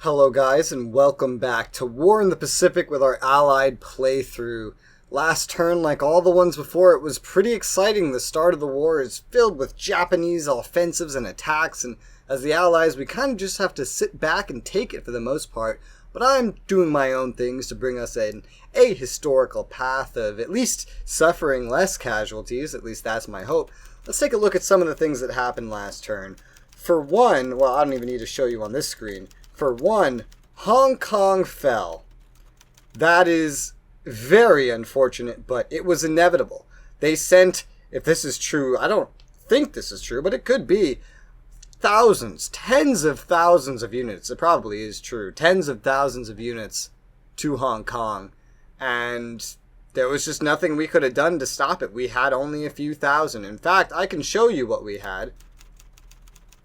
Hello guys, and welcome back to War in the Pacific with our Allied playthrough. Last turn, like all the ones before, it was pretty exciting. The start of the war is filled with Japanese offensives and attacks, and as the Allies, we kind of just have to sit back and take it for the most part. But I'm doing my own things to bring us in a historical path of at least suffering less casualties, at least that's my hope. Let's take a look at some of the things that happened last turn. For one, well, I don't even need to show you on this screen. For one, Hong Kong fell. That is very unfortunate, but it was inevitable. They sent, if this is true, I don't think this is true, but it could be, thousands, tens of thousands of units. It probably is true. Tens of thousands of units to Hong Kong. And there was just nothing we could have done to stop it. We had only a few thousand. In fact, I can show you what we had.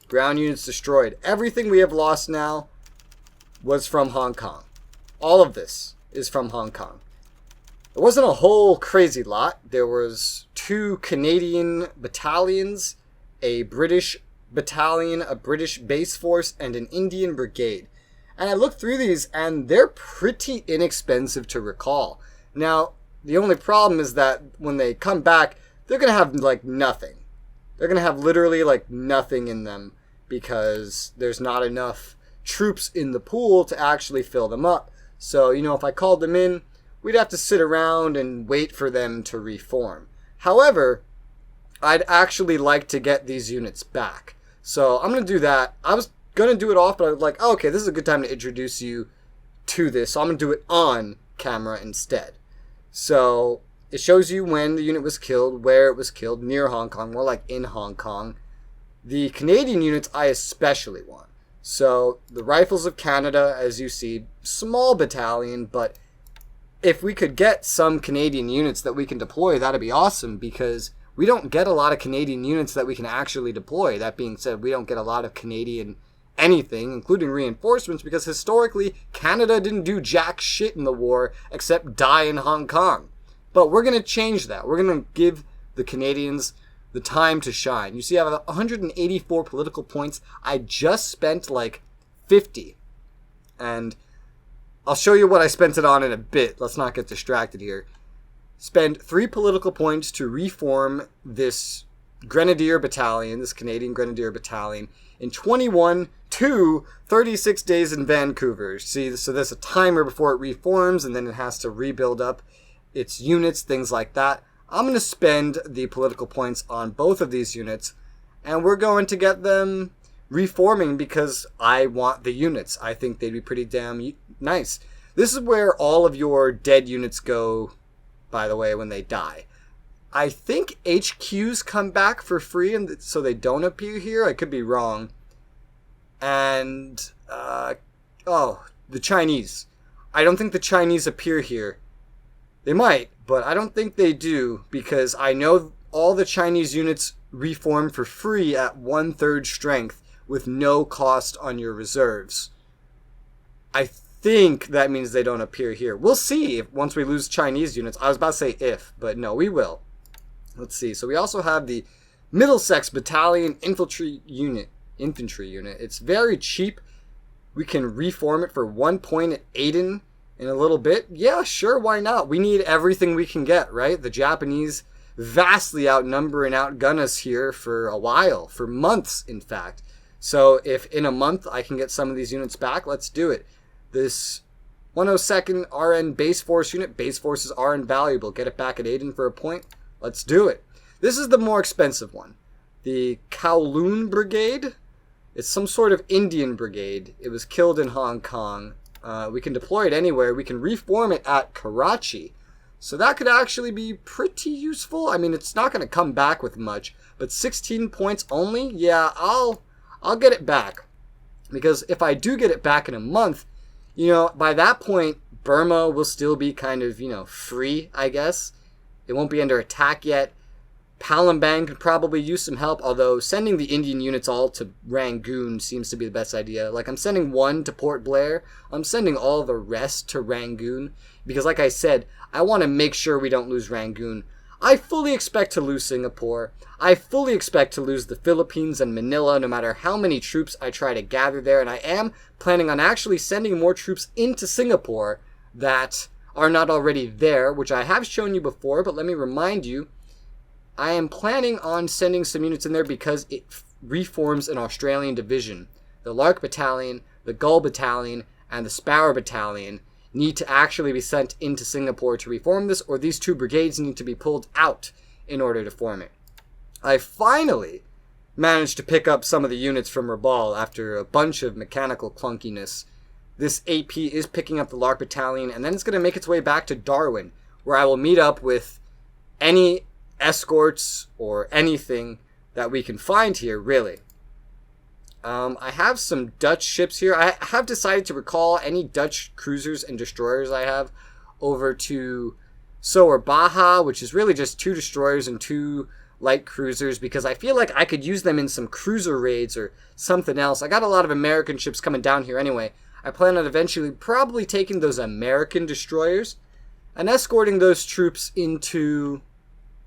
Ground units destroyed. Everything we have lost now was from Hong Kong. All of this is from Hong Kong. It wasn't a whole crazy lot. There was 2 Canadian battalions, a British battalion, a British base force, and an Indian brigade. And I looked through these, and they're pretty inexpensive to recall. Now, the only problem is that when they come back, they're going to have, like, nothing. They're going to have literally, like, nothing in them because there's not enough troops in the pool to actually fill them up. So, if I called them in, we'd have to sit around and wait for them to reform. However, I'd actually like to get these units back. So I'm going to do that. I was going to do it off, but I was like, oh, okay, this is a good time to introduce you to this. So I'm going to do it on camera instead. So it shows you when the unit was killed, where it was killed, near Hong Kong, more like in Hong Kong. The Canadian units I especially want. So the Rifles of Canada, as you see, small battalion, but if we could get some Canadian units that we can deploy, that'd be awesome because we don't get a lot of Canadian units that we can actually deploy. That being said, we don't get a lot of Canadian anything, including reinforcements, because historically, Canada didn't do jack shit in the war except die in Hong Kong. But we're going to change that. We're going to give the Canadians the time to shine. You see, I have 184 political points. I just spent like 50. And I'll show you what I spent it on in a bit. Let's not get distracted here. Spend 3 political points to reform this Grenadier Battalion, this Canadian Grenadier Battalion, in 21 to 36 days in Vancouver. See, so there's a timer before it reforms, and then it has to rebuild up its units, things like that. I'm going to spend the political points on both of these units, and we're going to get them reforming because I want the units. I think they'd be pretty damn nice. This is where all of your dead units go, by the way, when they die. I think HQs come back for free, and so they don't appear here. I could be wrong. And, the Chinese. I don't think the Chinese appear here. They might, but I don't think they do, because I know all the Chinese units reform for free at 1/3 strength with no cost on your reserves. I think that means they don't appear here. We'll see once we lose Chinese units. I was about to say if, but no, we will. Let's see. So we also have the Middlesex Battalion Infantry Unit. It's very cheap. We can reform it for 1 point at Aden in a little bit. Yeah, sure, why not? We need everything we can get, right? The Japanese vastly outnumber and outgun us here for a while, for months, in fact. So if in a month I can get some of these units back, let's do it. This 102nd RN base force unit, base forces are invaluable. Get it back at Aden for a point. Let's do it. This is the more expensive one. The Kowloon Brigade. It's some sort of Indian brigade. It was killed in Hong Kong. We can deploy it anywhere. We can reform it at Karachi. So that could actually be pretty useful. I mean, it's not going to come back with much, but 16 points only? Yeah, I'll get it back. Because if I do get it back in a month, by that point, Burma will still be kind of, free, I guess. It won't be under attack yet. Palembang could probably use some help, although sending the Indian units all to Rangoon seems to be the best idea. Like, I'm sending 1 to Port Blair. I'm sending all the rest to Rangoon. Because, like I said, I want to make sure we don't lose Rangoon. I fully expect to lose Singapore. I fully expect to lose the Philippines and Manila no matter how many troops I try to gather there, and I am planning on actually sending more troops into Singapore that are not already there, which I have shown you before, but let me remind you, I am planning on sending some units in there because it reforms an Australian division. The Lark Battalion, the Gull Battalion, and the Sparrow Battalion need to actually be sent into Singapore to reform this, or these two brigades need to be pulled out in order to form it. I finally managed to pick up some of the units from Referral after a bunch of mechanical clunkiness. This AP is picking up the Lark Battalion, and then it's going to make its way back to Darwin, where I will meet up with any escorts or anything that we can find here, really. I have some Dutch ships here. I have decided to recall any Dutch cruisers and destroyers I have over to Soer Baja, which is really just 2 destroyers and 2 light cruisers, because I feel like I could use them in some cruiser raids or something else. I got a lot of American ships coming down here anyway. I plan on eventually probably taking those American destroyers and escorting those troops into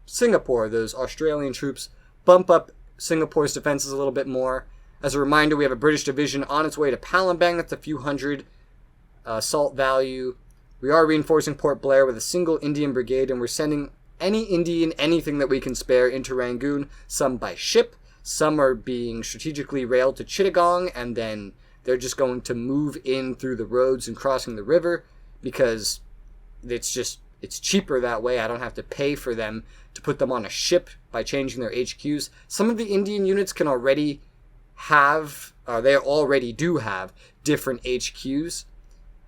Singapore, those Australian troops, bump up Singapore's defenses a little bit more. As a reminder, we have a British division on its way to Palembang. That's a few hundred assault value. We are reinforcing Port Blair with a single Indian brigade, and we're sending any Indian, anything that we can spare into Rangoon, some by ship, some are being strategically railed to Chittagong, and then they're just going to move in through the roads and crossing the river, because it's cheaper that way. I don't have to pay for them to put them on a ship by changing their HQs. Some of the Indian units can already they already do have different HQs,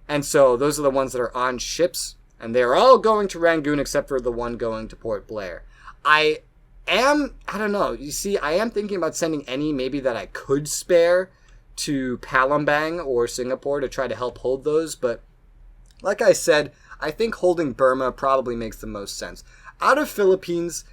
and so those are the ones that are on ships, and they're all going to Rangoon except for the one going to Port Blair. I don't know, you see, I am thinking about sending any maybe that I could spare to Palembang or Singapore to try to help hold those, but like I said, I think holding Burma probably makes the most sense. Out of Philippines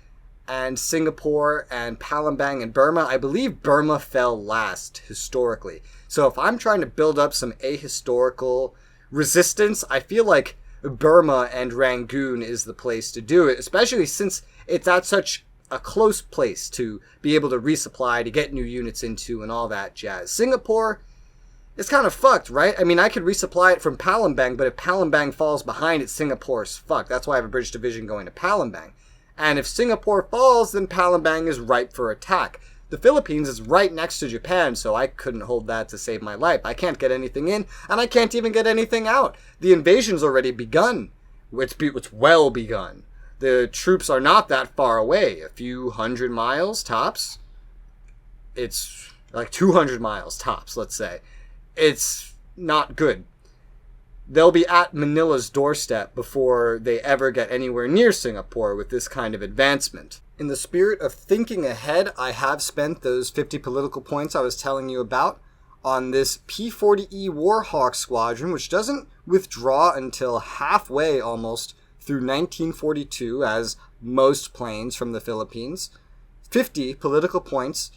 and Singapore and Palembang and Burma, I believe Burma fell last historically. So if I'm trying to build up some ahistorical resistance, I feel like Burma and Rangoon is the place to do it, especially since it's at such a close place to be able to resupply, to get new units into, and all that jazz. Singapore is kind of fucked, right? I mean, I could resupply it from Palembang, but if Palembang falls behind it, Singapore's fucked. That's why I have a British division going to Palembang. And if Singapore falls, then Palembang is ripe for attack. The Philippines is right next to Japan, so I couldn't hold that to save my life. I can't get anything in, and I can't even get anything out. The invasion's already begun. It's well begun. The troops are not that far away. A few hundred miles, tops. It's like 200 miles, tops, let's say. It's not good. They'll be at Manila's doorstep before they ever get anywhere near Singapore with this kind of advancement. In the spirit of thinking ahead, I have spent those 50 political points I was telling you about on this P-40E Warhawk squadron, which doesn't withdraw until halfway almost through 1942, as most planes from the Philippines. 50 political points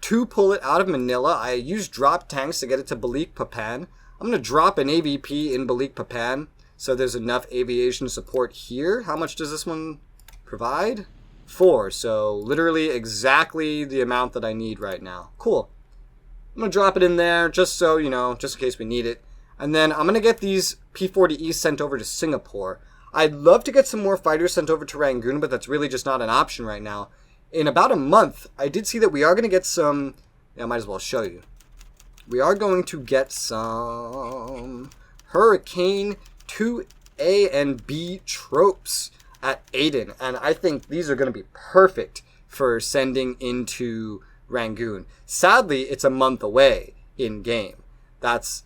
to pull it out of Manila. I used drop tanks to get it to Balikpapan. I'm going to drop an AVP in Balikpapan, so there's enough aviation support here. How much does this one provide? 4, so literally exactly the amount that I need right now. Cool. I'm going to drop it in there just so, just in case we need it. And then I'm going to get these P-40Es sent over to Singapore. I'd love to get some more fighters sent over to Rangoon, but that's really just not an option right now. In about a month, I did see that we are going to get some... I might as well show you. We are going to get some Hurricane 2A and B tropes at Aden, and I think these are going to be perfect for sending into Rangoon. Sadly, it's a month away in-game. That's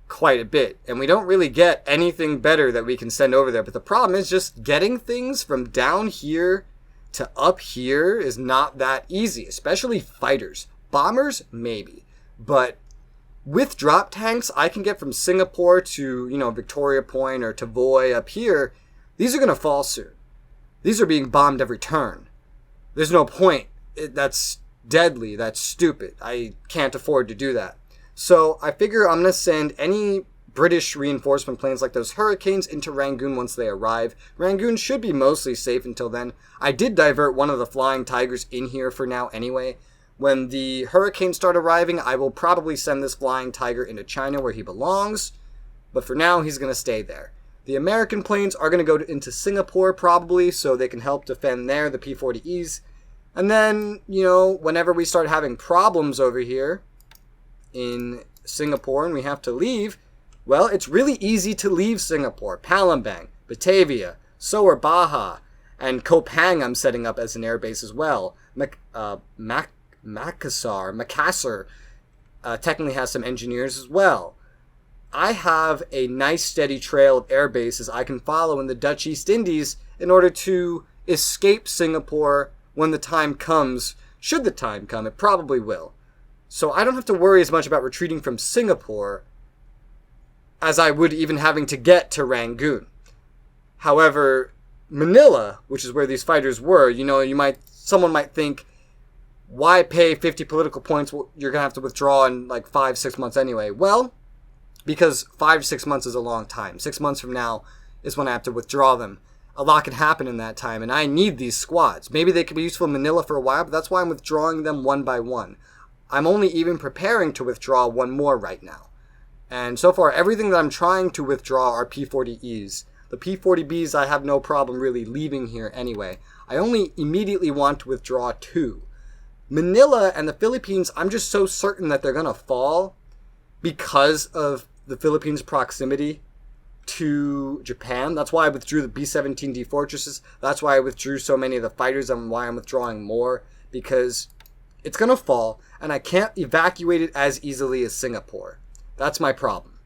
quite a bit, and we don't really get anything better that we can send over there, but the problem is just getting things from down here to up here is not that easy, especially fighters. Bombers, maybe, but with drop tanks, I can get from Singapore to, Victoria Point or Tavoy up here. These are going to fall soon. These are being bombed every turn. There's no point. That's deadly. That's stupid. I can't afford to do that. So I figure I'm going to send any British reinforcement planes like those Hurricanes into Rangoon once they arrive. Rangoon should be mostly safe until then. I did divert one of the Flying Tigers in here for now anyway. When the Hurricanes start arriving, I will probably send this Flying Tiger into China where he belongs. But for now, he's going to stay there. The American planes are going to go into Singapore probably, so they can help defend there, the P-40Es. And then, whenever we start having problems over here in Singapore and we have to leave, well, it's really easy to leave Singapore. Palembang, Batavia, Soar Baja, and Kopang I'm setting up as an airbase as well. Makassar technically has some engineers as well. I have a nice steady trail of air bases I can follow in the Dutch East Indies in order to escape Singapore when the time comes. Should the time come, it probably will. So I don't have to worry as much about retreating from Singapore as I would even having to get to Rangoon. However, Manila, which is where these fighters were, someone might think, why pay 50 political points? Well, you're going to have to withdraw in like 5-6 months anyway. Well, because 5-6 months is a long time. 6 months from now is when I have to withdraw them. A lot can happen in that time, and I need these squads. Maybe they could be useful in Manila for a while, but that's why I'm withdrawing them one by one. I'm only even preparing to withdraw one more right now. And so far, everything that I'm trying to withdraw are P-40Es. The P-40Bs I have no problem really leaving here anyway. I only immediately want to withdraw 2. Manila and the Philippines, I'm just so certain that they're going to fall because of the Philippines' proximity to Japan. That's why I withdrew the B-17D fortresses. That's why I withdrew so many of the fighters and why I'm withdrawing more, because it's going to fall and I can't evacuate it as easily as Singapore. That's my problem.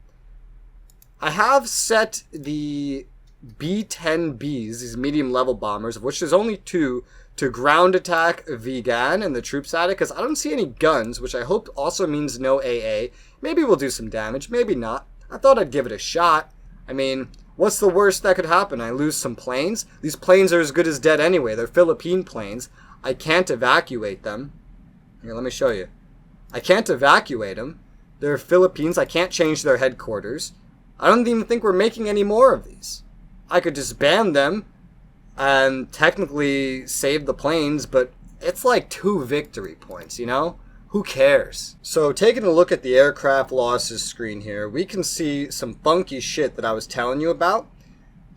I have set the B-10Bs, these medium level bombers, of which there's only 2, to ground attack Vigan and the troops at it, because I don't see any guns, which I hope also means no AA. Maybe we'll do some damage, maybe not. I thought I'd give it a shot. I mean, what's the worst that could happen? I lose some planes? These planes are as good as dead anyway. They're Philippine planes. I can't evacuate them. Here, let me show you. I can't evacuate them. They're Philippines. I can't change their headquarters. I don't even think we're making any more of these. I could just ban them and technically save the planes, but it's like 2 victory points, Who cares? So taking a look at the aircraft losses screen here, we can see some funky shit that I was telling you about.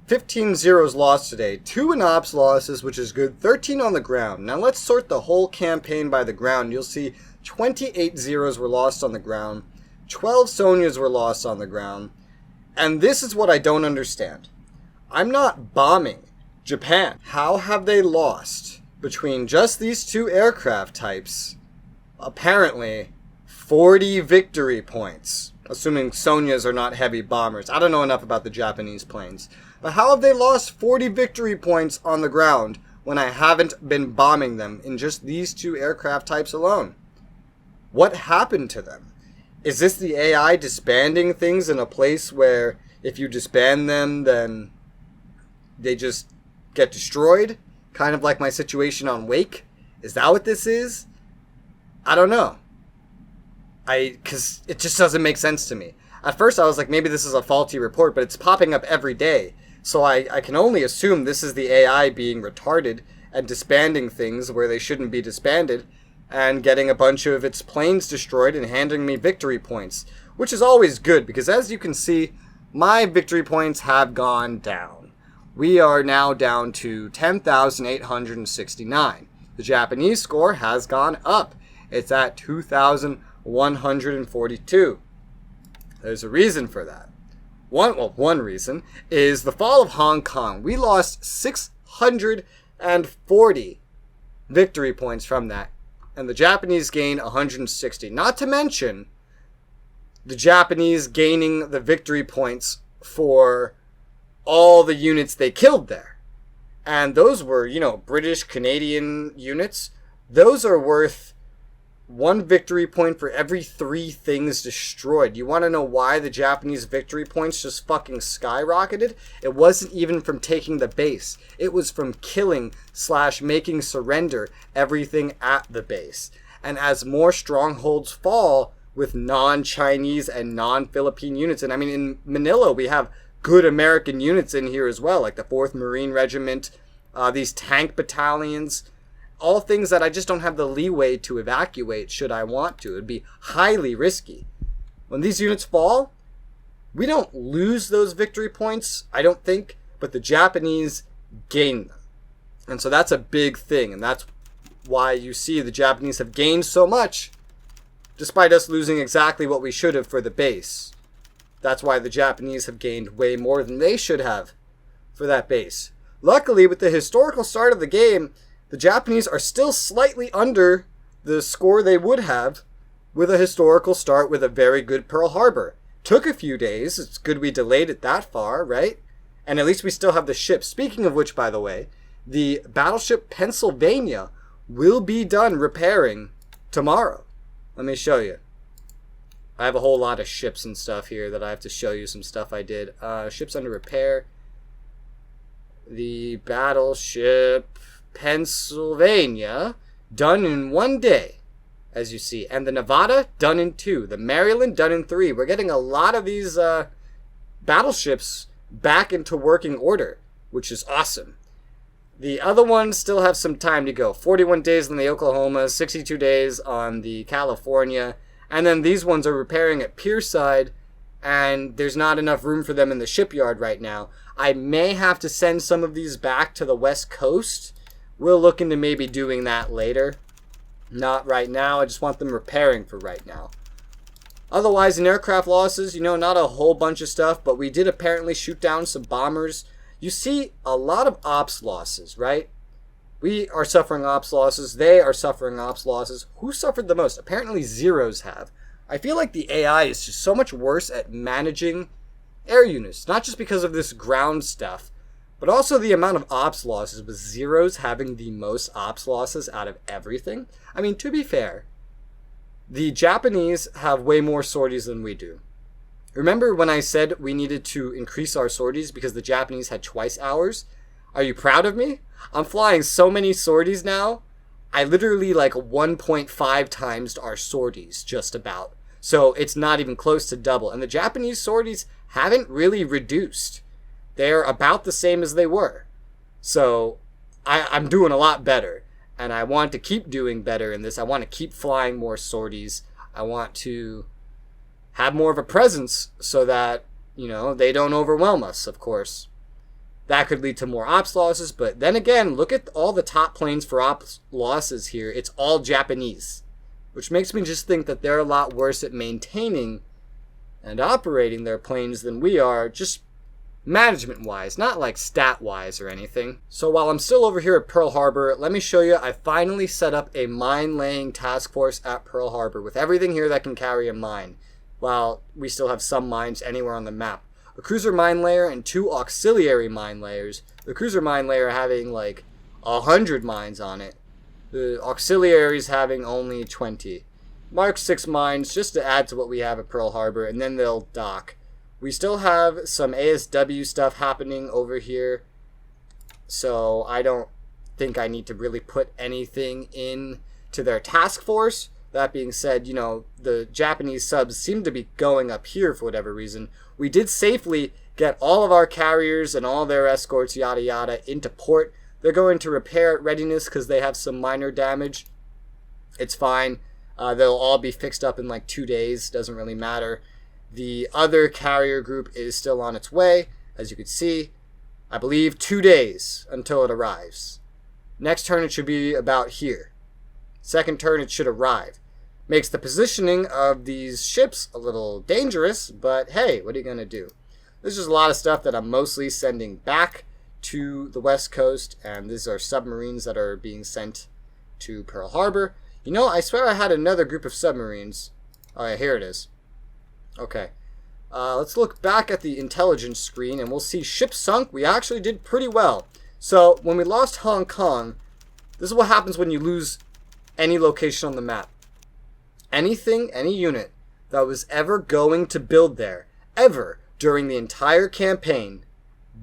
15 zeros lost today, 2 in ops losses, which is good, 13 on the ground. Now let's sort the whole campaign by the ground. You'll see 28 zeros were lost on the ground, 12 Sonias were lost on the ground, and this is what I don't understand. I'm not bombing Japan. How have they lost between just these 2 aircraft types, apparently, 40 victory points? Assuming Sonias are not heavy bombers. I don't know enough about the Japanese planes. But how have they lost 40 victory points on the ground when I haven't been bombing them in just these 2 aircraft types alone? What happened to them? Is this the AI disbanding things in a place where if you disband them, then they just get destroyed? Kind of like my situation on Wake? Is that what this is? I don't know. Because it just doesn't make sense to me. At first I was like, maybe this is a faulty report, but it's popping up every day. So I can only assume this is the AI being retarded and disbanding things where they shouldn't be disbanded and getting a bunch of its planes destroyed and handing me victory points, which is always good because as you can see, my victory points have gone down. We are now down to 10,869. The Japanese score has gone up. It's at 2,142. There's a reason for that. One reason is the fall of Hong Kong. We lost 640 victory points from that, and the Japanese gained 160. Not to mention the Japanese gaining the victory points for all the units they killed there. And those were, British, Canadian units. Those are worth 1 victory point for every 3 things destroyed. You want to know why the Japanese victory points just fucking skyrocketed? It wasn't even from taking the base. It was from killing / making surrender everything at the base. And as more strongholds fall, with non-Chinese and non-Philippine units. And I mean, in Manila, we have good American units in here as well, like the 4th Marine Regiment, these tank battalions, all things that I just don't have the leeway to evacuate should I want to. It'd be highly risky. When these units fall, we don't lose those victory points, I don't think, but the Japanese gain them. And so that's a big thing, and that's why you see the Japanese have gained so much, despite us losing exactly what we should have for the base. That's why the Japanese have gained way more than they should have for that base. Luckily, with the historical start of the game, the Japanese are still slightly under the score they would have with a historical start with a very good Pearl Harbor. Took a few days. It's good we delayed it that far, right? And at least we still have the ship. Speaking of which, by the way, the battleship Pennsylvania will be done repairing tomorrow. Let me show you. I have a whole lot of ships and stuff here that I have to show you some stuff I did. Ships under repair. The battleship Pennsylvania, done in 1 day, as you see. And the Nevada, done in 2. The Maryland, done in 3. We're getting a lot of these battleships back into working order, which is awesome. The other ones still have some time to go. 41 days on the Oklahoma, 62 days on the California, and then these ones are repairing at Pierside, and there's not enough room for them in the shipyard right now. I may have to send some of these back to the West Coast. We'll look into maybe doing that later. Not right now. I just want them repairing for right now. Otherwise, in aircraft losses, not a whole bunch of stuff, but we did apparently shoot down some bombers. You see a lot of ops losses, right? We are suffering ops losses. They are suffering ops losses. Who suffered the most? Apparently Zeros have. I feel like the AI is just so much worse at managing air units. Not just because of this ground stuff, but also the amount of ops losses, with Zeros having the most ops losses out of everything. I mean, to be fair, the Japanese have way more sorties than we do. Remember when I said we needed to increase our sorties because the Japanese had twice ours? Are you proud of me? I'm flying so many sorties now. I literally 1.5 times our sorties, just about. So it's not even close to double. And the Japanese sorties haven't really reduced. They're about the same as they were. So I'm doing a lot better. And I want to keep doing better in this. I want to keep flying more sorties. I want to have more of a presence so that, they don't overwhelm us, of course. That could lead to more ops losses. But then again, look at all the top planes for ops losses here. It's all Japanese. Which makes me just think that they're a lot worse at maintaining and operating their planes than we are, just management-wise, not like stat-wise or anything. So while I'm still over here at Pearl Harbor, let me show you, I finally set up a mine-laying task force at Pearl Harbor with everything here that can carry a mine, while we still have some mines anywhere on the map. A cruiser mine layer and 2 auxiliary mine layers. The cruiser mine layer having 100 mines on it. The auxiliaries having only 20. Mark 6 mines just to add to what we have at Pearl Harbor, and then they'll dock. We still have some ASW stuff happening over here, so I don't think I need to really put anything in to their task force. That being said, the Japanese subs seem to be going up here for whatever reason. We did safely get all of our carriers and all their escorts, yada yada, into port. They're going to repair at readiness because they have some minor damage. It's fine. They'll all be fixed up in 2 days. Doesn't really matter. The other carrier group is still on its way. As you can see, I believe 2 days until it arrives. Next turn it should be about here. Second turn it should arrive. Makes the positioning of these ships a little dangerous, but hey, what are you going to do? There's just a lot of stuff that I'm mostly sending back to the West Coast, and these are submarines that are being sent to Pearl Harbor. I swear I had another group of submarines. Oh yeah, here it is. Okay. Let's look back at the intelligence screen, and we'll see ship sunk. We actually did pretty well. So, when we lost Hong Kong, this is what happens when you lose any location on the map. Anything, any unit that was ever going to build there, ever, during the entire campaign,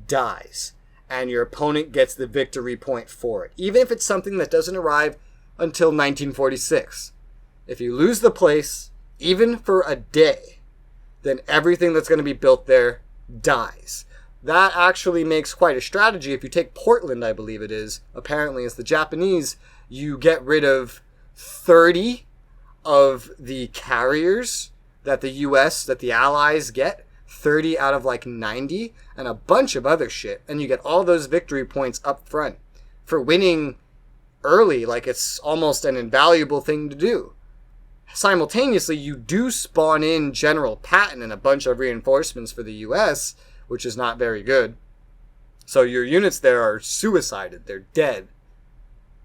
dies. And your opponent gets the victory point for it. Even if it's something that doesn't arrive until 1946. If you lose the place, even for a day, then everything that's going to be built there dies. That actually makes quite a strategy. If you take Portland, I believe it is, apparently as the Japanese, you get rid of 30 of the carriers that the US, that the Allies get, 30 out of like 90, and a bunch of other shit, and you get all those victory points up front for winning early. Like, it's almost an invaluable thing to do. Simultaneously, you do spawn in General Patton and a bunch of reinforcements for the US, which is not very good. So your units there are suicided. They're dead.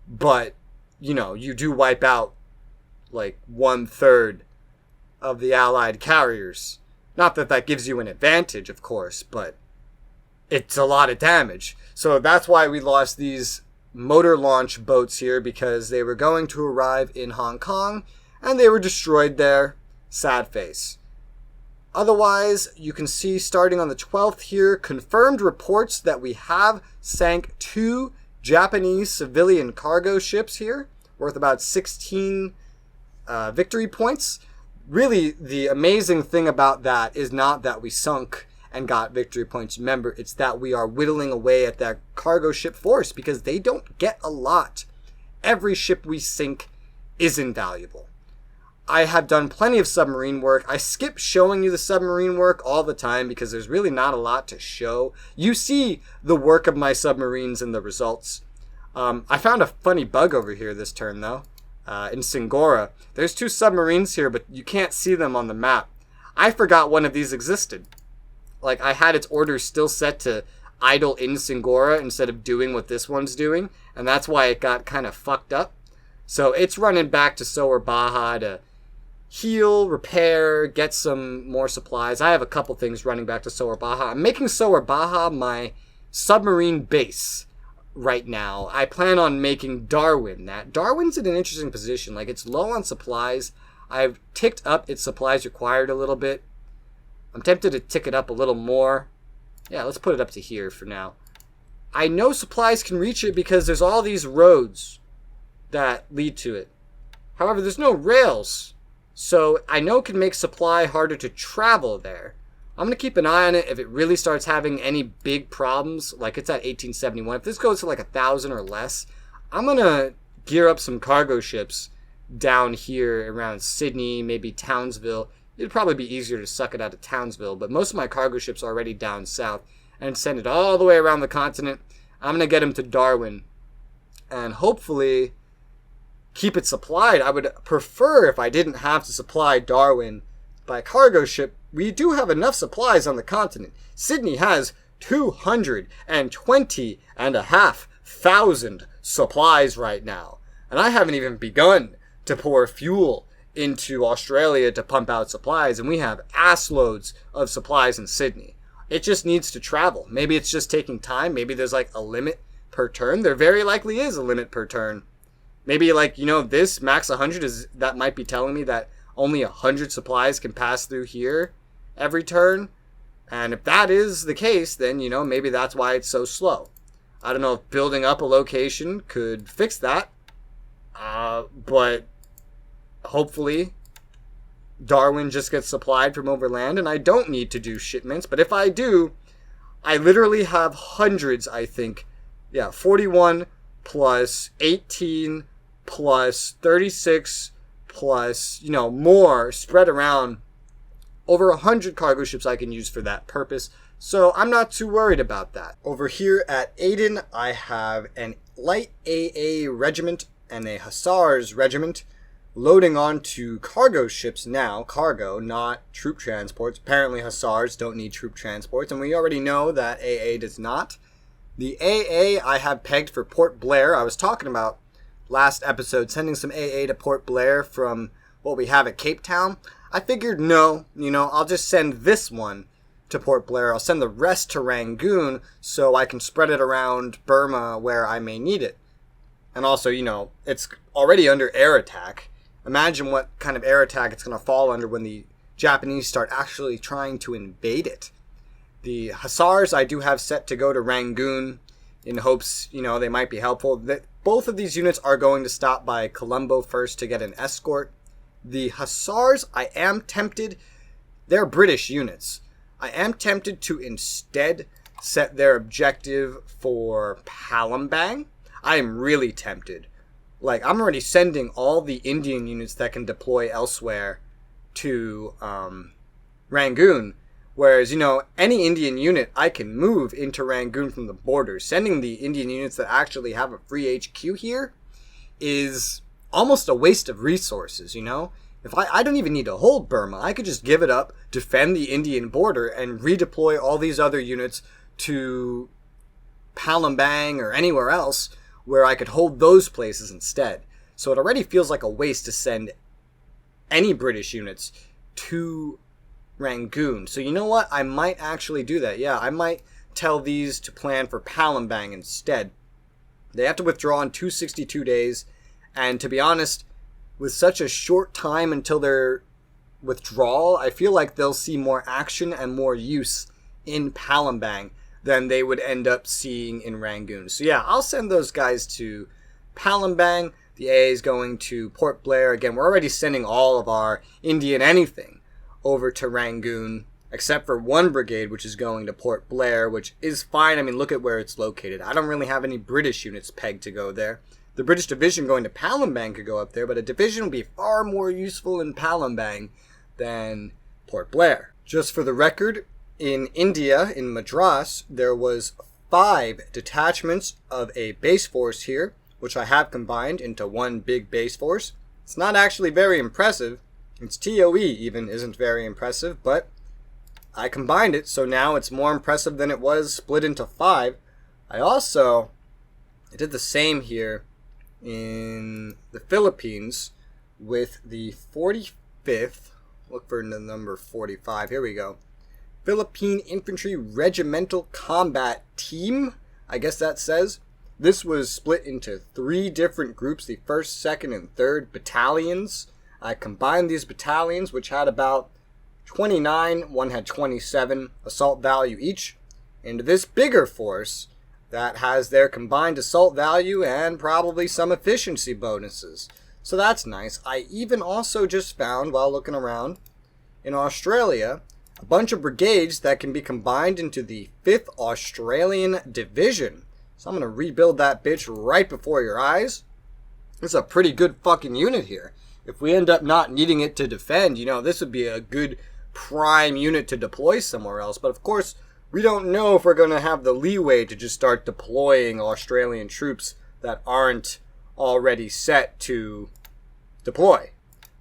But, you know, you do wipe out like 1/3 of the Allied carriers. Not that that gives you an advantage, of course, but it's a lot of damage. So that's why we lost these motor launch boats here, because they were going to arrive in Hong Kong and they were destroyed there. Sad face. Otherwise, you can see starting on the 12th here, confirmed reports that we have sank 2 Japanese civilian cargo ships here, worth about 16 victory points. Really, the amazing thing about that is not that we sunk and got victory points. Remember, it's that we are whittling away at that cargo ship force, because they don't get a lot. Every ship we sink is invaluable. I have done plenty of submarine work. I skip showing you the submarine work all the time because there's really not a lot to show. You see the work of my submarines and the results. I found a funny bug over here this turn, though. In Singora. There's 2 submarines here, but you can't see them on the map. I forgot one of these existed. Like, I had its order still set to idle in Singora instead of doing what this one's doing, and that's why it got kind of fucked up. So it's running back to Sower Baja to heal, repair, get some more supplies. I have a couple things running back to Sower Baja. I'm making Sower Baja my submarine base right now. I plan on making Darwin that. Darwin's in an interesting position. Like, it's low on supplies. I've ticked up its supplies required a little bit. I'm tempted to tick it up a little more. Yeah, let's put it up to here for now. I know supplies can reach it because there's all these roads that lead to it. However, there's no rails. So I know it can make supply harder to travel there. I'm going to keep an eye on it. If it really starts having any big problems, like it's at 1871, if this goes to like 1,000 or less, I'm going to gear up some cargo ships down here around Sydney, maybe Townsville. It'd probably be easier to suck it out of Townsville, but most of my cargo ships are already down south, and send it all the way around the continent. I'm going to get them to Darwin and hopefully keep it supplied. I would prefer if I didn't have to supply Darwin by cargo ship. We do have enough supplies on the continent. Sydney has 220,500 supplies right now. And I haven't even begun to pour fuel into Australia to pump out supplies. And we have ass loads of supplies in Sydney. It just needs to travel. Maybe it's just taking time. Maybe there's like a limit per turn. There very likely is a limit per turn. Maybe like, you know, this max 100 is, that might be telling me that only 100 supplies can pass through here every turn. And if that is the case, then, you know, maybe that's why it's so slow. I don't know if building up a location could fix that. But hopefully Darwin just gets supplied from overland and I don't need to do shipments. But if I do, I literally have hundreds, I think. Yeah, 41 plus 18 plus 36 plus, you know, more spread around. Over 100 cargo ships I can use for that purpose. So I'm not too worried about that. Over here at Aden, I have an light AA regiment and a Hussars regiment loading onto cargo ships now. Cargo, not troop transports. Apparently Hussars don't need troop transports, and we already know that AA does not. The AA I have pegged for Port Blair. I was talking about last episode sending some AA to Port Blair from what we have at Cape Town. I figured no, you know, I'll just send this one to Port Blair. I'll send the rest to Rangoon so I can spread it around Burma where I may need it. And also, you know, it's already under air attack. Imagine what kind of air attack it's going to fall under when the Japanese start actually trying to invade it. The Hussars I do have set to go to Rangoon in hopes, you know, they might be helpful. Both of these units are going to stop by Colombo first to get an escort. The Hussars, I am tempted. They're British units. I am tempted to instead set their objective for Palembang. I am really tempted. Like, I'm already sending all the Indian units that can deploy elsewhere to Rangoon. Whereas, any Indian unit I can move into Rangoon from the border. Sending the Indian units that actually have a free HQ here is almost a waste of resources, If I don't even need to hold Burma, I could just give it up, defend the Indian border, and redeploy all these other units to Palembang or anywhere else where I could hold those places instead. So it already feels like a waste to send any British units to Rangoon. So you know what? I might actually do that. Yeah, I might tell these to plan for Palembang instead. They have to withdraw in 262 days, and to be honest, with such a short time until their withdrawal, I feel like they'll see more action and more use in Palembang than they would end up seeing in Rangoon. So yeah, I'll send those guys to Palembang. The AA is going to Port Blair. Again, we're already sending all of our Indian anything over to Rangoon, except for one brigade, which is going to Port Blair, which is fine. I mean, look at where it's located. I don't really have any British units pegged to go there. The British division going to Palembang could go up there, but a division would be far more useful in Palembang than Port Blair. Just for the record, in India, in Madras, there was 5 detachments of a base force here, which I have combined into one big base force. It's not actually very impressive. Its TOE even isn't very impressive, but I combined it, so now it's more impressive than it was split into 5. I did the same here in the Philippines with the 45th, look for the number 45, here we go, Philippine Infantry Regimental Combat Team, I guess that says. This was split into 3 different groups, the 1st, 2nd, and 3rd battalions. I combined these battalions, which had about 29, one had 27 assault value each, into this bigger force that has their combined assault value and probably some efficiency bonuses. So that's nice. I even also just found, while looking around, in Australia, a bunch of brigades that can be combined into the 5th Australian Division. So I'm going to rebuild that bitch right before your eyes. It's a pretty good fucking unit here. If we end up not needing it to defend, this would be a good prime unit to deploy somewhere else. But of course, we don't know if we're going to have the leeway to just start deploying Australian troops that aren't already set to deploy.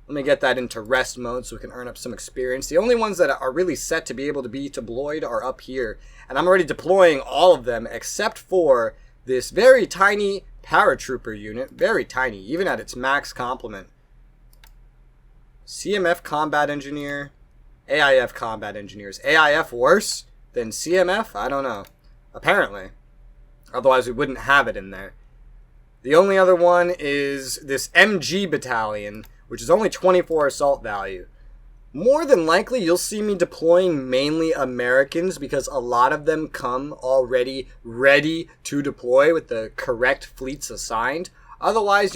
Let me get that into rest mode so we can earn up some experience. The only ones that are really set to be able to be deployed are up here. And I'm already deploying all of them except for this very tiny paratrooper unit. Very tiny, even at its max complement. CMF Combat Engineer, AIF Combat Engineers. AIF worse than CMF? I don't know. Apparently. Otherwise we wouldn't have it in there. The only other one is this MG Battalion, which is only 24 assault value. More than likely, you'll see me deploying mainly Americans because a lot of them come already ready to deploy with the correct fleets assigned. Otherwise,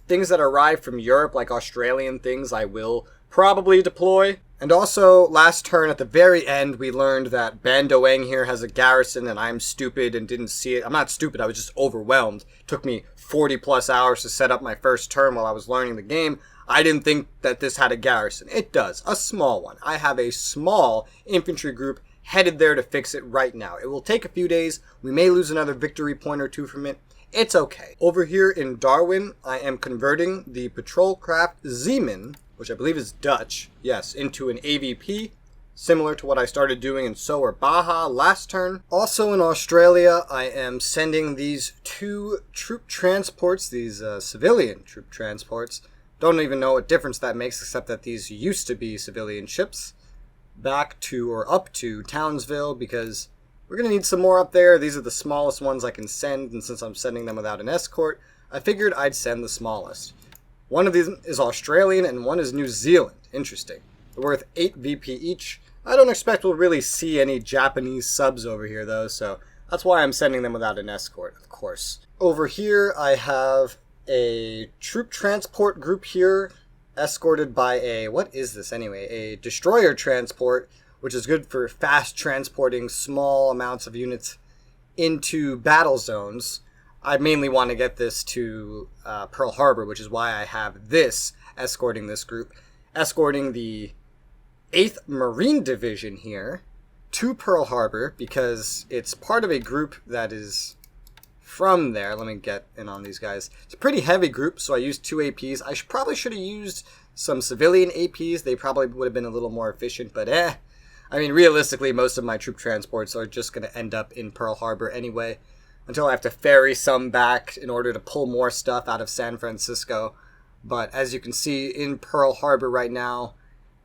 things that arrive from Europe, like Australian things, I will probably deploy. And also, last turn at the very end, we learned that Bandoeng here has a garrison and I'm stupid and didn't see it. I'm not stupid, I was just overwhelmed. It took me 40 plus hours to set up my first turn while I was learning the game. I didn't think that this had a garrison. It does, a small one. I have a small infantry group headed there to fix it right now. It will take a few days. We may lose another victory point or 2 from it. It's okay. Over here in Darwin, I am converting the patrol craft Zeeman, which I believe is Dutch, yes, into an AVP, similar to what I started doing in Sower Baja last turn. Also in Australia, I am sending these 2 troop transports, these civilian troop transports. Don't even know what difference that makes, except that these used to be civilian ships, back to or up to Townsville, because we're going to need some more up there. These are the smallest ones I can send, and since I'm sending them without an escort, I figured I'd send the smallest. One of these is Australian and one is New Zealand. Interesting. They're worth 8 VP each. I don't expect we'll really see any Japanese subs over here, though, so that's why I'm sending them without an escort, of course. Over here, I have a troop transport group here escorted by a, what is this anyway? A destroyer transport, which is good for fast transporting small amounts of units into battle zones. I mainly want to get this to Pearl Harbor, which is why I have this escorting this group. Escorting the 8th Marine Division here to Pearl Harbor because it's part of a group that is from there. Let me get in on these guys. It's a pretty heavy group, so I used 2 APs. I probably should have used some civilian APs. They probably would have been a little more efficient, but I mean, realistically, most of my troop transports are just going to end up in Pearl Harbor anyway, until I have to ferry some back in order to pull more stuff out of San Francisco. But as you can see, in Pearl Harbor right now,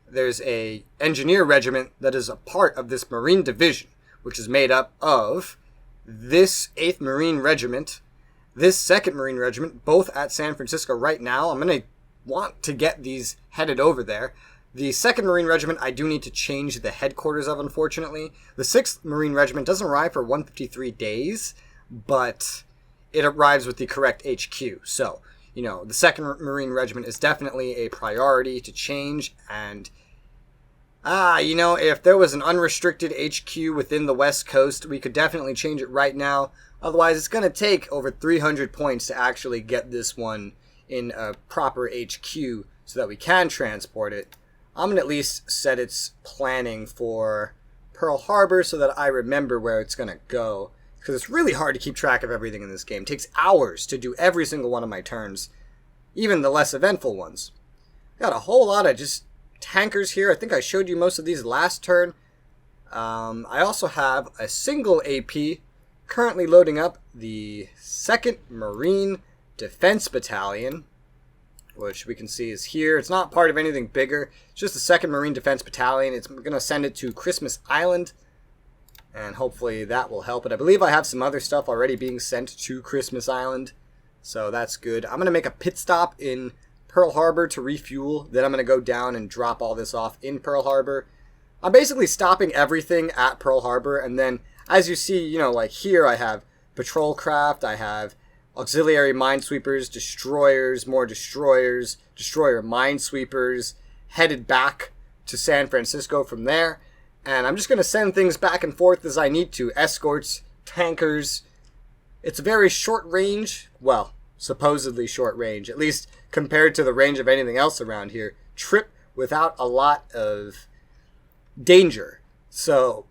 there's a engineer regiment that is a part of this Marine Division, which is made up of this 8th Marine Regiment, this 2nd Marine Regiment, both at San Francisco right now. I'm going to want to get these headed over there. The 2nd Marine Regiment I do need to change the headquarters of, unfortunately. The 6th Marine Regiment doesn't arrive for 153 days, but it arrives with the correct HQ. So, you know, the 2nd Marine Regiment is definitely a priority to change, and you know, if there was an unrestricted HQ within the West Coast, we could definitely change it right now. Otherwise, it's going to take over 300 points to actually get this one in a proper HQ so that we can transport it. I'm going to at least set its planning for Pearl Harbor so that I remember where it's going to go. Because it's really hard to keep track of everything in this game. It takes hours to do every single one of my turns, even the less eventful ones. Got a whole lot of just tankers here. I think I showed you most of these last turn. I also have a single AP currently loading up the 2nd Marine Defense Battalion, which we can see is here. It's not part of anything bigger. It's just the 2nd Marine Defense Battalion. It's going to send it to Christmas Island, and hopefully that will help it. I believe I have some other stuff already being sent to Christmas Island, so that's good. I'm going to make a pit stop in Pearl Harbor to refuel. Then I'm going to go down and drop all this off in Pearl Harbor. I'm basically stopping everything at Pearl Harbor, and then as you see, you know, like here I have patrol craft, I have auxiliary minesweepers, destroyers, more destroyers, destroyer minesweepers, headed back to San Francisco from there. And I'm just going to send things back and forth as I need to. Escorts, tankers. It's very short range. Well, supposedly short range, at least compared to the range of anything else around here. Trip without a lot of danger. So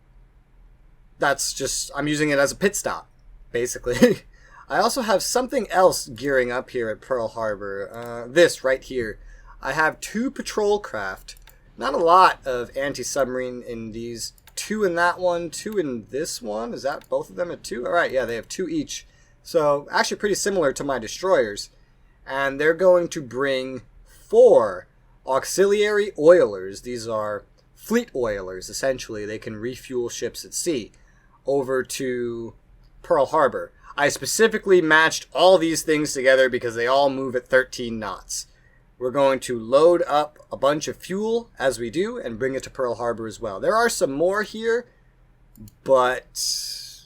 that's just, I'm using it as a pit stop, basically. I also have something else gearing up here at Pearl Harbor. This right here. I have 2 patrol craft. Not a lot of anti-submarine in these. 2 in that one, 2 in this one. Is that both of them at 2? Alright, yeah, they have 2 each. So, actually pretty similar to my destroyers. And they're going to bring 4 auxiliary oilers. These are fleet oilers, essentially. They can refuel ships at sea over to Pearl Harbor. I specifically matched all these things together because they all move at 13 knots. We're going to load up a bunch of fuel as we do and bring it to Pearl Harbor as well. There are some more here, but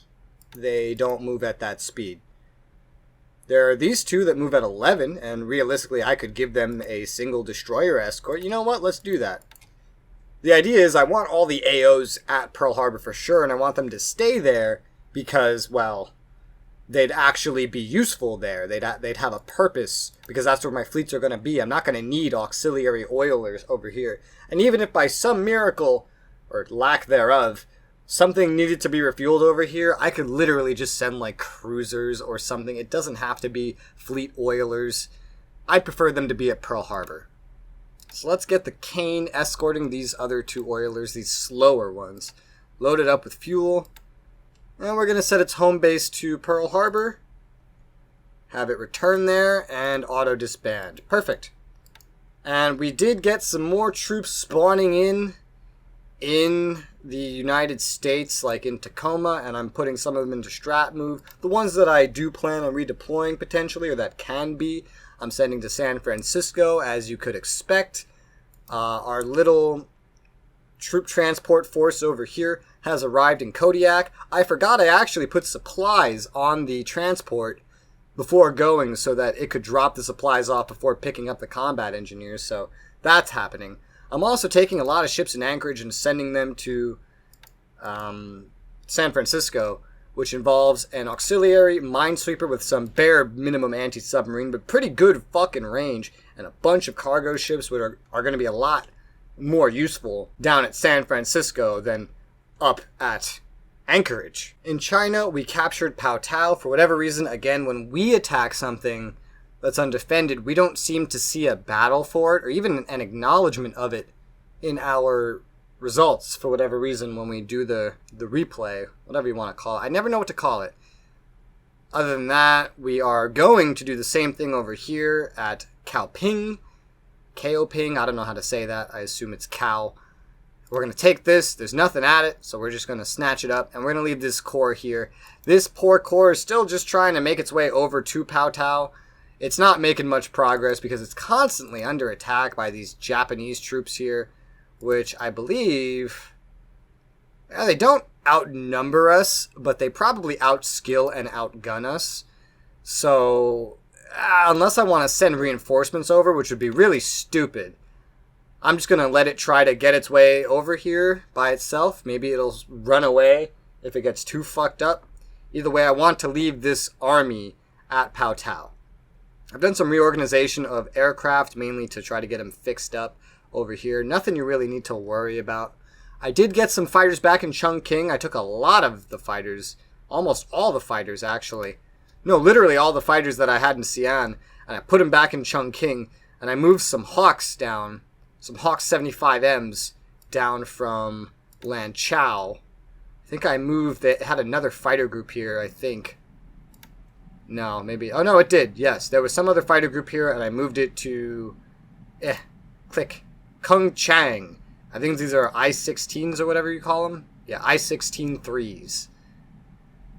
they don't move at that speed. There are these 2 that move at 11, and realistically I could give them a single destroyer escort. You know what? Let's do that. The idea is I want all the AOs at Pearl Harbor for sure, and I want them to stay there because, well, they'd actually be useful there. They'd have a purpose because that's where my fleets are going to be. I'm not going to need auxiliary oilers over here. And even if by some miracle, or lack thereof, something needed to be refueled over here, I could literally just send like cruisers or something. It doesn't have to be fleet oilers. I'd prefer them to be at Pearl Harbor. So let's get the Kane escorting these other 2 oilers, these slower ones, loaded up with fuel. And we're going to set its home base to Pearl Harbor, have it return there, and auto-disband. Perfect. And we did get some more troops spawning in the United States, like in Tacoma, and I'm putting some of them into strat move. The ones that I do plan on redeploying potentially, or that can be, I'm sending to San Francisco, as you could expect. Our little troop transport force over here has arrived in Kodiak. I forgot I actually put supplies on the transport before going so that it could drop the supplies off before picking up the combat engineers. So That's happening. I'm also taking a lot of ships in Anchorage and sending them to San Francisco, which involves an auxiliary minesweeper with some bare minimum anti-submarine, but pretty good fucking range, and a bunch of cargo ships which are going to be a lot more useful down at San Francisco than up at Anchorage. In China, we captured Pao Tao. For whatever reason, again, when we attack something that's undefended, we don't seem to see a battle for it, or even an acknowledgement of it in our results, for whatever reason, when we do the replay, whatever you want to call it. I never know what to call it. Other than that, we are going to do the same thing over here at Kaoping. Kaoping, I don't know how to say that. I assume it's Cow. We're going to take this. There's nothing at it, so we're just going to snatch it up, and we're going to leave this core here. This poor core is still just trying to make its way over to Pao Tao. It's not making much progress because it's constantly under attack by these Japanese troops here, which I believe, they don't outnumber us, but they probably outskill and outgun us. So, unless I want to send reinforcements over, which would be really stupid, I'm just going to let it try to get its way over here by itself. Maybe it'll run away if it gets too fucked up. Either way, I want to leave this army at Pao Tao. I've done some reorganization of aircraft, mainly to try to get them fixed up over here. Nothing you really need to worry about. I did get some fighters back in Chongqing. I took a lot of the fighters, almost all the fighters actually. No, literally all the fighters that I had in Xi'an, and I put them back in Chongqing, and I moved some Hawks down, some Hawk 75Ms down from Lanchao. I think I moved, it had another fighter group here, I think. No, maybe, oh no, it did, yes. There was some other fighter group here, and I moved it to, click, Kungchang. I think these are I-16s or whatever you call them. Yeah, I-16 3s.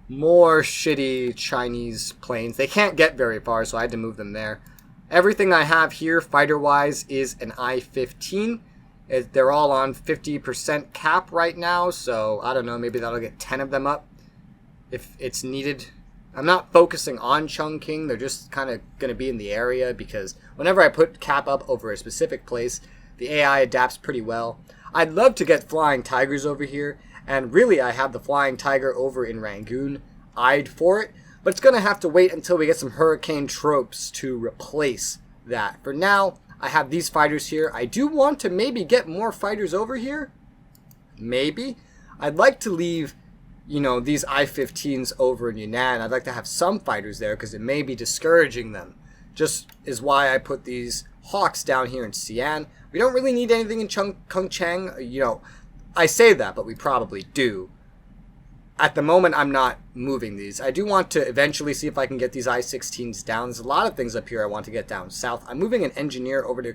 More shitty Chinese planes. They can't get very far, so I had to move them there. Everything I have here, fighter-wise, is an I-15. They're all on 50% cap right now, so I don't know, maybe that'll get 10 of them up if it's needed. I'm not focusing on Chongqing. They're just kind of going to be in the area because whenever I put cap up over a specific place, the AI adapts pretty well. I'd love to get Flying Tigers over here, and really I have the Flying Tiger over in Rangoon eyed for it, but it's going to have to wait until we get some Hurricane tropes to replace that. For now, I have these fighters here. I do want to maybe get more fighters over here. Maybe. I'd like to leave, you know, these I-15s over in Yunnan. I'd like to have some fighters there because it may be discouraging them. Just is why I put these Hawks down here in Xi'an. We don't really need anything in Kungchang. You know, I say that, but we probably do. At the moment, I'm not moving these. I do want to eventually see if I can get these I-16s down. There's a lot of things up here I want to get down south. I'm moving an engineer over to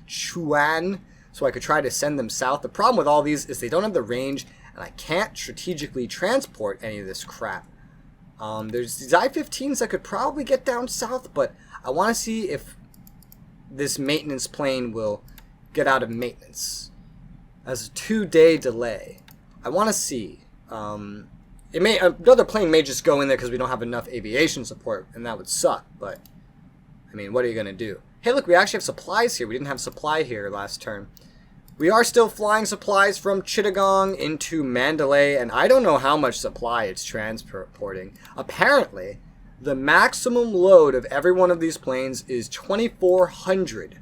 Chuan so I could try to send them south. The problem with all these is they don't have the range, and I can't strategically transport any of this crap. There's these I-15s that could probably get down south, but I want to see if this maintenance plane will get out of maintenance. As a 2-day delay. I want to see. Another plane may just go in there because we don't have enough aviation support, and that would suck, but I mean, what are you going to do? Hey, look, we actually have supplies here. We didn't have supply here last turn. We are still flying supplies from Chittagong into Mandalay, and I don't know how much supply it's transporting. Apparently, the maximum load of every one of these planes is 2,400.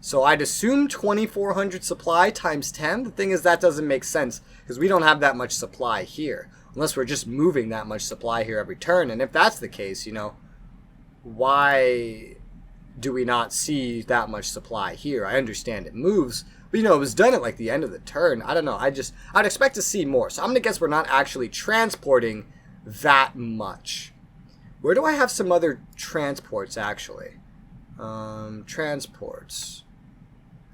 So I'd assume 2,400 supply times 10. The thing is, that doesn't make sense because we don't have that much supply here. Unless we're just moving that much supply here every turn. And if that's the case, you know, why do we not see that much supply here? I understand it moves, but you know, it was done at like the end of the turn. I don't know. I'd expect to see more. So I'm going to guess we're not actually transporting that much. Where do I have some other transports actually? Transports.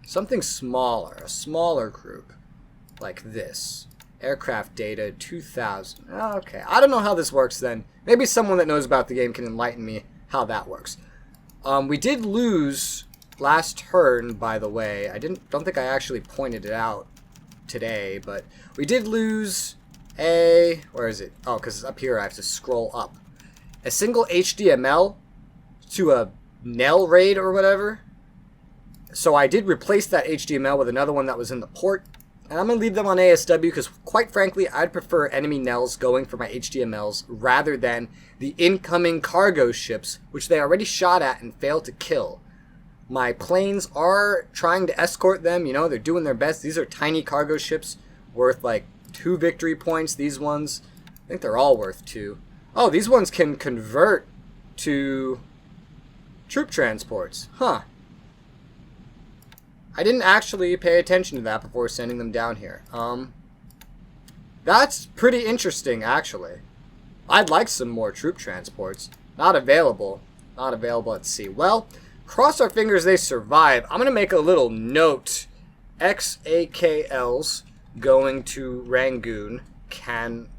Something smaller, a smaller group, like this. Aircraft data, 2,000. Okay, I don't know how this works then. Maybe someone that knows about the game can enlighten me how that works. We did lose last turn, by the way. Don't think I actually pointed it out today, but we did lose a... Where is it? Oh, because it's up here. I have to scroll up. A single HDML to a Nell raid or whatever. So I did replace that HDML with another one that was in the port. And I'm going to leave them on ASW because, quite frankly, I'd prefer enemy Nels going for my HDMLs rather than the incoming cargo ships, which they already shot at and failed to kill. My planes are trying to escort them. You know, they're doing their best. These are tiny cargo ships worth like 2 victory points. These ones, I think they're all worth 2. Oh, these ones can convert to troop transports. Huh. I didn't actually pay attention to that before sending them down here. That's pretty interesting, actually. I'd like some more troop transports. Not available. Not available at sea. Well, cross our fingers they survive. I'm going to make a little note. XAKLs going to Rangoon can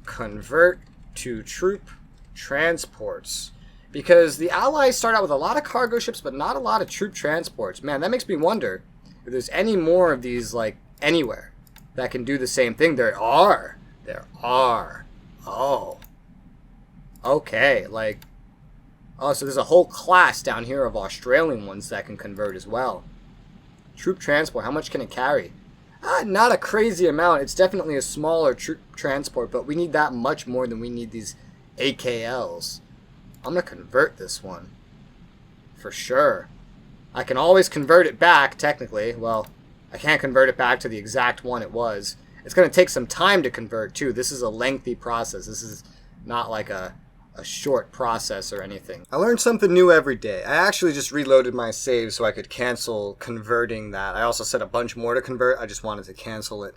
convert to troop transports. Because the Allies start out with a lot of cargo ships, but not a lot of troop transports. Man, that makes me wonder if there's any more of these, like, anywhere that can do the same thing. There are. There are. Oh. Okay, like... Oh, so there's a whole class down here of Australian ones that can convert as well. Troop transport, how much can it carry? Not a crazy amount. It's definitely a smaller troop transport, but we need that much more than we need these AKLs. I'm going to convert this one. For sure. I can always convert it back, technically. Well, I can't convert it back to the exact one it was. It's going to take some time to convert, too. This is a lengthy process. This is not like a short process or anything. I learned something new every day. I actually just reloaded my save so I could cancel converting that. I also set a bunch more to convert. I just wanted to cancel it.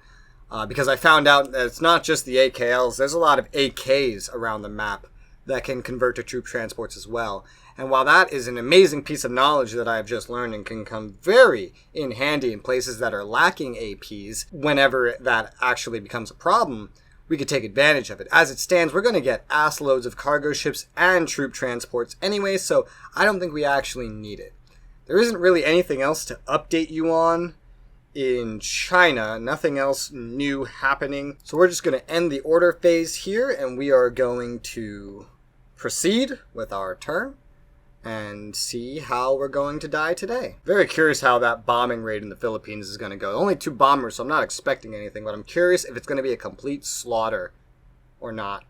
Because I found out that it's not just the AKLs. There's a lot of AKs around the map that can convert to troop transports as well. And while that is an amazing piece of knowledge that I've just learned and can come very in handy in places that are lacking APs, whenever that actually becomes a problem, we could take advantage of it. As it stands, we're going to get ass loads of cargo ships and troop transports anyway, so I don't think we actually need it. There isn't really anything else to update you on in China. Nothing else new happening. So we're just going to end the order phase here, and we are going to proceed with our turn and see how we're going to die today. Very curious how that bombing raid in the Philippines is going to go. Only 2 bombers, so I'm not expecting anything, but I'm curious if it's going to be a complete slaughter or not.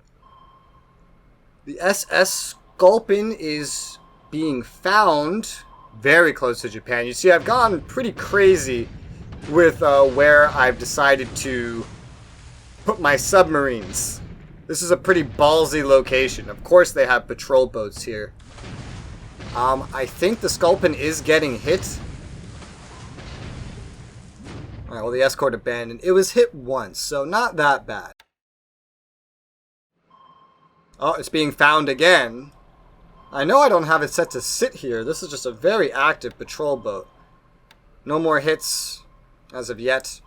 The SS Sculpin is being found very close to Japan. You see, I've gone pretty crazy with where I've decided to put my submarines. This is a pretty ballsy location. Of course they have patrol boats here. I think the Sculpin is getting hit. Alright, well the escort abandoned. It was hit once, so not that bad. Oh, it's being found again. I know I don't have it set to sit here. This is just a very active patrol boat. No more hits as of yet.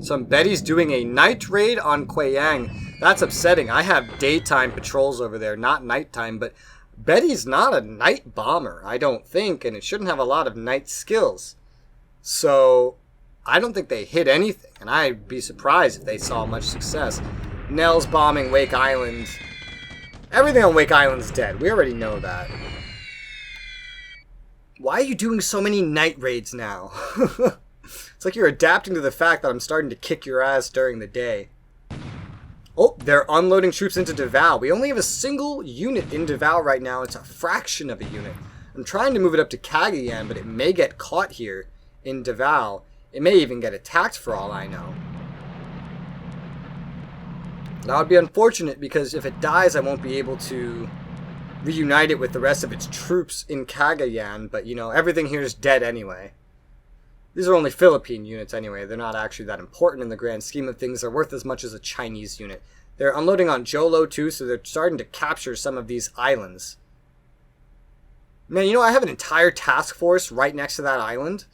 Some Betty's doing a night raid on Quayang. That's upsetting. I have daytime patrols over there, not nighttime, but Betty's not a night bomber, I don't think, and it shouldn't have a lot of night skills. So, I don't think they hit anything, and I'd be surprised if they saw much success. Nell's bombing Wake Island. Everything on Wake Island's dead. We already know that. Why are you doing so many night raids now? It's like you're adapting to the fact that I'm starting to kick your ass during the day. Oh, they're unloading troops into Davao. We only have a single unit in Davao right now. It's a fraction of a unit. I'm trying to move it up to Cagayan, but it may get caught here in Davao. It may even get attacked for all I know. That would be unfortunate because if it dies, I won't be able to reunite it with the rest of its troops in Cagayan. But, you know, everything here is dead anyway. These are only Philippine units anyway. They're not actually that important in the grand scheme of things. They're worth as much as a Chinese unit. They're unloading on Jolo too, so they're starting to capture some of these islands. Man, you know, I have an entire task force right next to that island.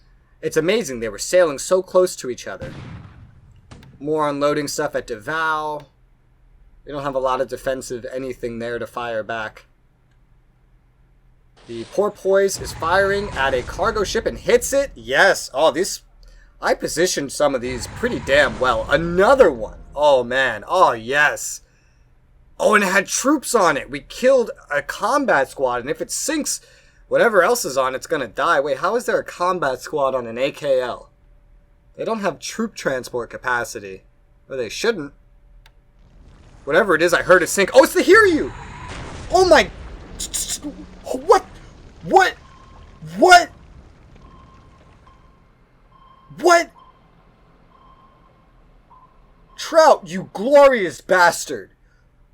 It's amazing. They were sailing so close to each other. More unloading stuff at Davao. They don't have a lot of defensive anything there to fire back. The Porpoise is firing at a cargo ship and hits it. Yes. Oh, these... I positioned some of these pretty damn well. Another one. Oh, man. Oh, yes. Oh, and it had troops on it. We killed a combat squad, and if it sinks, Whatever else is on, it's gonna die. Wait, how is there a combat squad on an AKL? They don't have troop transport capacity. Or they shouldn't. Whatever it is, I heard it sink. Oh, it's the Hiryu! Oh my... What? What? What? What? Trout, you glorious bastard!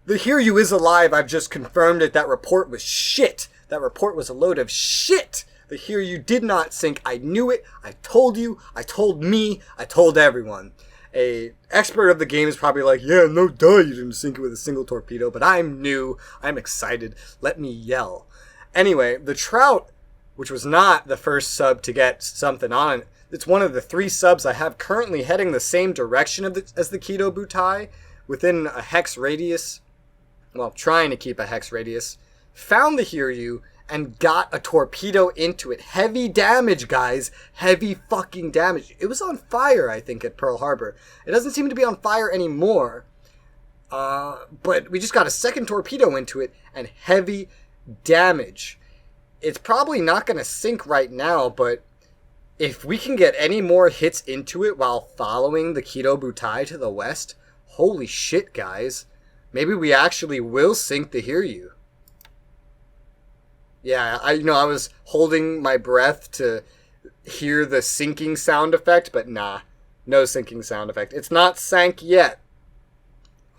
The Hiryu is alive. I've just confirmed it. That report was shit. That report was a load of shit. The Hiryu did not sink. I knew it. I told you. I told me. I told everyone. A expert of the game is probably like, yeah, no duh, you didn't sink it with a single torpedo. But I'm new. I'm excited. Let me yell. Anyway, the Trout, which was not the first sub to get something on it, it's one of the 3 subs I have currently heading the same direction as the Kido Butai, within a hex radius. Well, trying to keep a hex radius. Found the Hiryu and got a torpedo into it. Heavy damage, guys. Heavy fucking damage. It was on fire, I think, at Pearl Harbor. It doesn't seem to be on fire anymore. But we just got a second torpedo into it and heavy damage. It's probably not going to sink right now, but if we can get any more hits into it while following the Kido Butai to the west, holy shit, guys. Maybe we actually will sink the Hiryu. Yeah, I was holding my breath to hear the sinking sound effect, but nah, no sinking sound effect. It's not sank yet.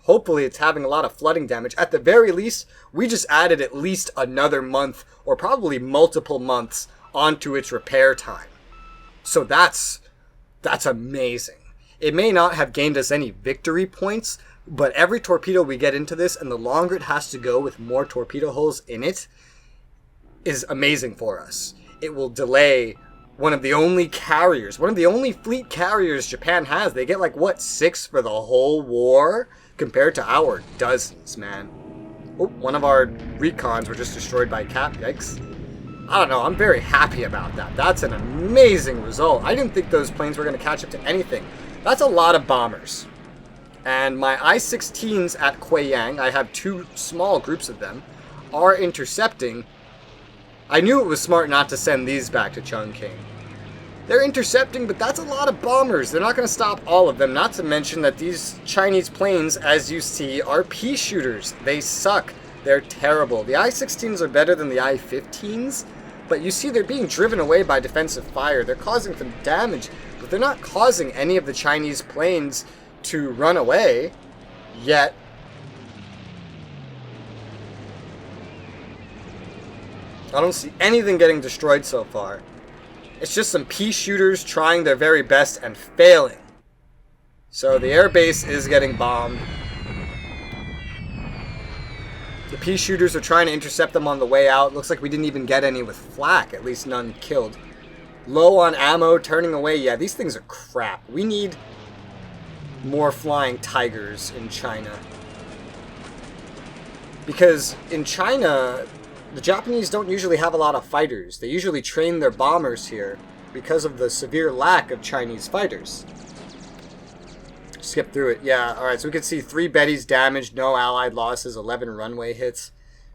Hopefully it's having a lot of flooding damage. At the very least, we just added at least another month, or probably multiple months, onto its repair time. So that's amazing. It may not have gained us any victory points, but every torpedo we get into this, and the longer it has to go with more torpedo holes in it, is amazing for us. It will delay one of the only carriers, one of the only fleet carriers Japan has. They get 6 for the whole war, compared to our dozens, man. Oh, one of our recons were just destroyed by Cap. Yikes. I don't know, I'm very happy about that. That's an amazing result. I didn't think those planes were going to catch up to anything. That's a lot of bombers. And my I-16s at Kueyang, I have 2 small groups of them, are intercepting. I knew it was smart not to send these back to Chongqing. They're intercepting, but that's a lot of bombers. They're not going to stop all of them, not to mention that these Chinese planes, as you see, are pea shooters. They suck. They're terrible. The I-16s are better than the I-15s, but you see they're being driven away by defensive fire. They're causing some damage, but they're not causing any of the Chinese planes to run away yet. I don't see anything getting destroyed so far. It's just some pea shooters trying their very best and failing. So the airbase is getting bombed. The pea shooters are trying to intercept them on the way out. Looks like we didn't even get any with flak, at least none killed. Low on ammo, turning away. Yeah, these things are crap. We need more flying tigers in China. Because in China, the Japanese don't usually have a lot of fighters. They usually train their bombers here because of the severe lack of Chinese fighters. Skip through it. Yeah, alright, so we can see 3 Bettys damaged, no allied losses, 11 runway hits.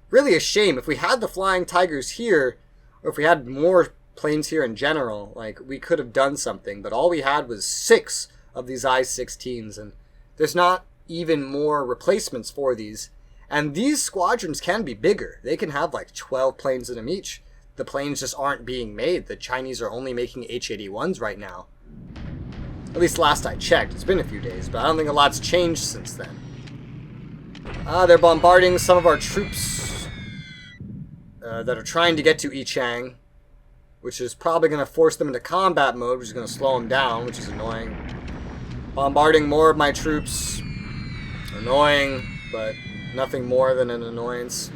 Really a shame. If we had the Flying Tigers here, or if we had more planes here in general, we could have done something. But all we had was 6 of these I-16s, and there's not even more replacements for these. And these squadrons can be bigger. They can have 12 planes in them each. The planes just aren't being made. The Chinese are only making H-81s right now. At least last I checked. It's been a few days, but I don't think a lot's changed since then. They're bombarding some of our troops that are trying to get to Yichang, which is probably going to force them into combat mode, which is going to slow them down, which is annoying. Bombarding more of my troops. Annoying, but nothing more than an annoyance.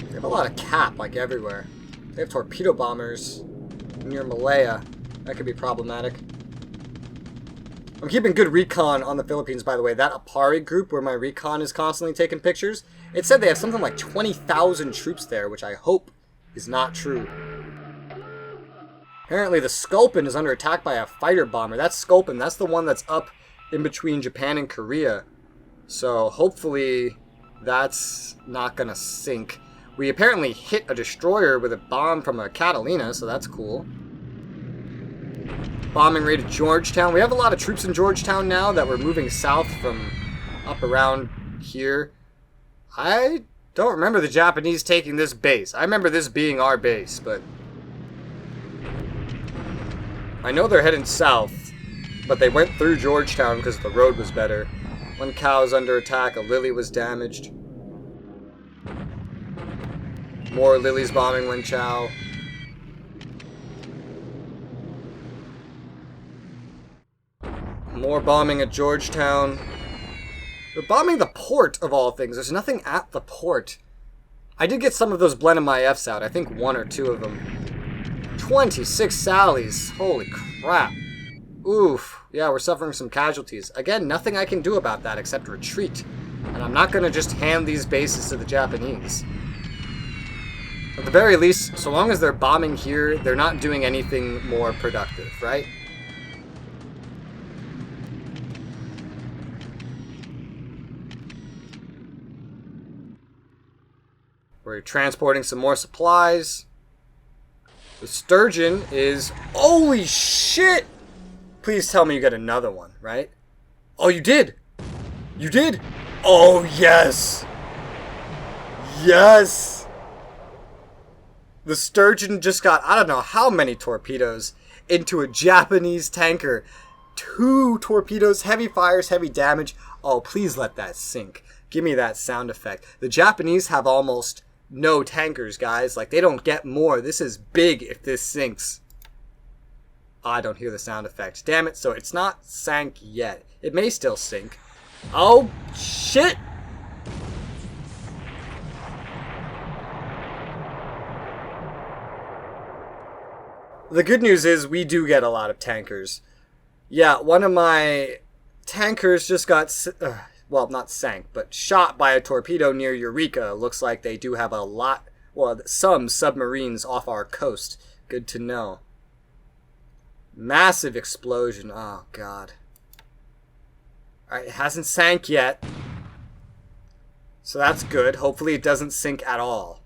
They have a lot of cap, everywhere. They have torpedo bombers near Malaya. That could be problematic. I'm keeping good recon on the Philippines, by the way. That Apari group where my recon is constantly taking pictures, it said they have something like 20,000 troops there, which I hope is not true. Apparently the Sculpin is under attack by a fighter bomber. That's Sculpin. That's the one that's up in between Japan and Korea. So hopefully that's not going to sink. We apparently hit a destroyer with a bomb from a Catalina, so that's cool. Bombing raid of Georgetown. We have a lot of troops in Georgetown now that we're moving south from up around here. I don't remember the Japanese taking this base. I remember this being our base, but I know they're heading south, but they went through Georgetown because the road was better. One cow's under attack, a Lily was damaged. More Lilies bombing Wen Chao. More bombing at Georgetown. They're bombing the port, of all things. There's nothing at the port. I did get some of those Blenheim IFs out. I think 1 or 2 of them. 26 Sallies. Holy crap. Oof. Yeah, we're suffering some casualties. Again, nothing I can do about that except retreat. And I'm not going to just hand these bases to the Japanese. At the very least, so long as they're bombing here, they're not doing anything more productive, right? We're transporting some more supplies. The Sturgeon is... Holy shit! Please tell me you get another one, right? Oh, you did! You did! Oh, yes! Yes! The Sturgeon just got, I don't know how many torpedoes into a Japanese tanker. 2 torpedoes, heavy fires, heavy damage. Oh, please let that sink. Give me that sound effect. The Japanese have almost no tankers, guys. Like, they don't get more. This is big if this sinks. Oh, I don't hear the sound effect. Damn it. So it's not sank yet. It may still sink. Oh, shit! The good news is we do get a lot of tankers. Yeah, one of my tankers just got... well, not sank, but shot by a torpedo near Eureka. Looks like they do have a lot, well, some submarines off our coast. Good to know. Massive explosion. Oh, God. Alright, it hasn't sank yet. So that's good. Hopefully it doesn't sink at all.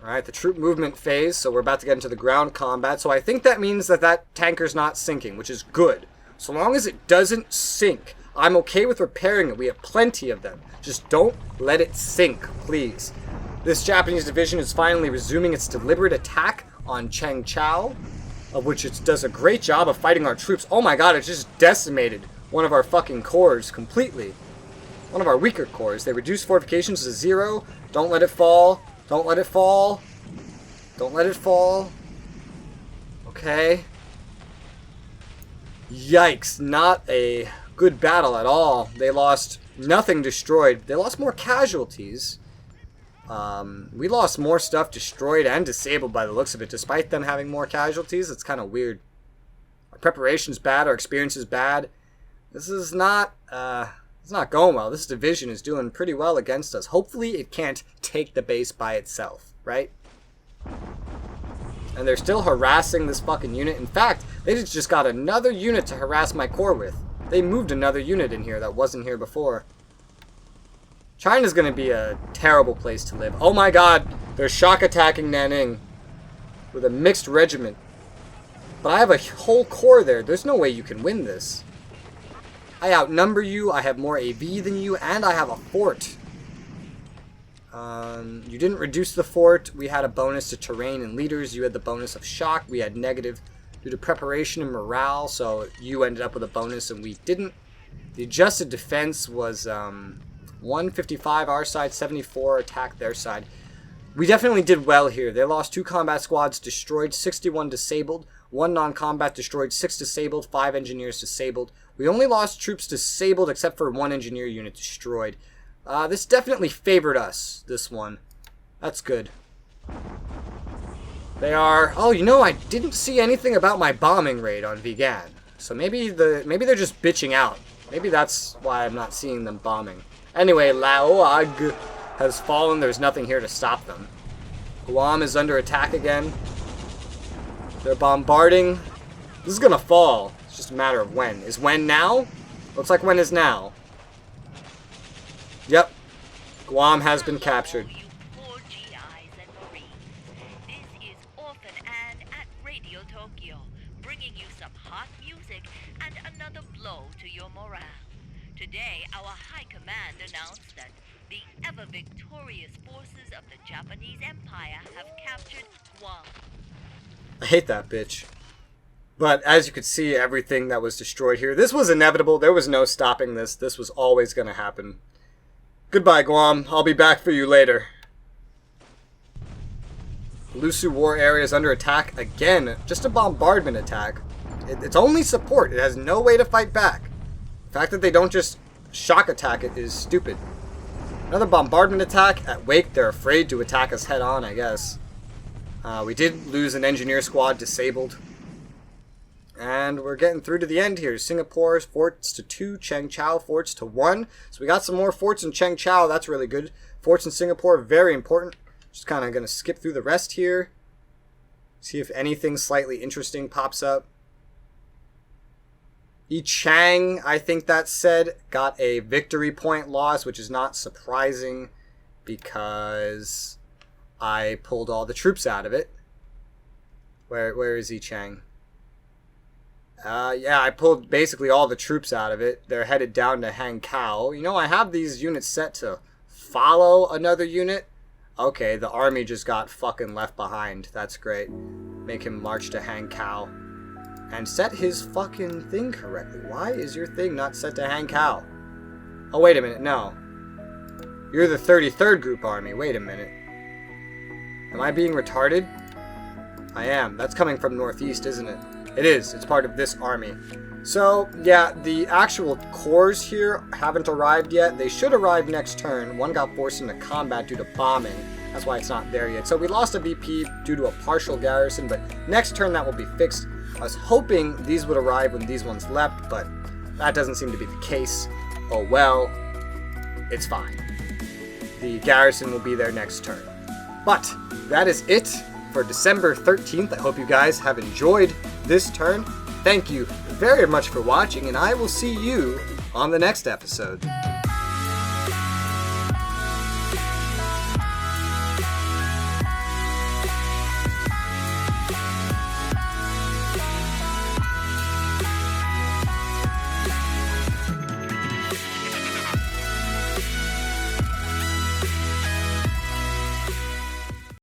Alright, the troop movement phase, so we're about to get into the ground combat. So I think that means that that tanker's not sinking, which is good. So long as it doesn't sink, I'm okay with repairing it. We have plenty of them. Just don't let it sink, please. This Japanese division is finally resuming its deliberate attack on Changchao, of which it does a great job of fighting our troops. Oh my god, it just decimated one of our fucking corps completely. One of our weaker corps. They reduced fortifications to 0. Don't let it fall. Don't let it fall. Don't let it fall. Okay. Yikes. Not a good battle at all. They lost nothing destroyed. They lost more casualties. We lost more stuff destroyed and disabled by the looks of it, despite them having more casualties. It's kind of weird. Our preparation's bad. Our experience is bad. This is not... it's not going well. This division is doing pretty well against us. Hopefully it can't take the base by itself, right? And they're still harassing this fucking unit. In fact, they just got another unit to harass my corps with. They moved another unit in here that wasn't here before. China's going to be a terrible place to live. Oh my god, they're shock attacking Nanning with a mixed regiment. But I have a whole corps there. There's no way you can win this. I outnumber you, I have more AV than you, and I have a fort. You didn't reduce the fort. We had a bonus to terrain and leaders. You had the bonus of shock. We had negative due to preparation and morale, so you ended up with a bonus and we didn't. The adjusted defense was 155 our side, 74 attack their side. We definitely did well here. They lost 2 combat squads destroyed, 61 disabled, 1 non-combat destroyed, 6 disabled, 5 engineers disabled. We only lost troops disabled except for 1 engineer unit destroyed. This definitely favored us, this one. That's good. They are... Oh, you know, I didn't see anything about my bombing raid on Vigan. So maybe they're just bitching out. Maybe that's why I'm not seeing them bombing. Anyway, Laoag has fallen. There's nothing here to stop them. Guam is under attack again. They're bombarding. This is gonna fall. It's just a matter of when. Is when now? Looks like when is now. Yep. Guam has been captured. Bringing you some hot music and another blow to your morale. Today, our High Command announced that the ever-victorious forces of the Japanese Empire have captured Guam. I hate that bitch. But as you could see, everything that was destroyed here, this was inevitable. There was no stopping this. This was always going to happen. Goodbye, Guam. I'll be back for you later. Lusu War area is under attack again. Just a bombardment attack. It's only support. It has no way to fight back. The fact that they don't just shock attack it is stupid. Another bombardment attack. At Wake, they're afraid to attack us head on, I guess. We did lose an engineer squad disabled. And we're getting through to the end here. Singapore's forts to 2, Cheng Chao forts to 1. So we got some more forts in Cheng Chao. That's really good. Forts in Singapore, very important. Just kind of going to skip through the rest here. See if anything slightly interesting pops up. Yi Chang, I think that said, got a victory point loss, which is not surprising because I pulled all the troops out of it. Where is Yi Chang? Yeah, I pulled basically all the troops out of it. They're headed down to Hankow. You know, I have these units set to follow another unit. Okay, the army just got fucking left behind. That's great. Make him march to Hankow. And set his fucking thing correctly. Why is your thing not set to Hankow? Oh, wait a minute, no. You're the 33rd Group Army. Wait a minute. Am I being retarded? I am. That's coming from northeast, isn't it? It is. It's part of this army. So, yeah, the actual cores here haven't arrived yet. They should arrive next turn. One got forced into combat due to bombing. That's why it's not there yet. So we lost a VP due to a partial garrison, but next turn that will be fixed. I was hoping these would arrive when these ones left, but that doesn't seem to be the case. Oh well, it's fine. The garrison will be there next turn. But that is it for December 13th. I hope you guys have enjoyed this turn. Thank you very much for watching, and I will see you on the next episode.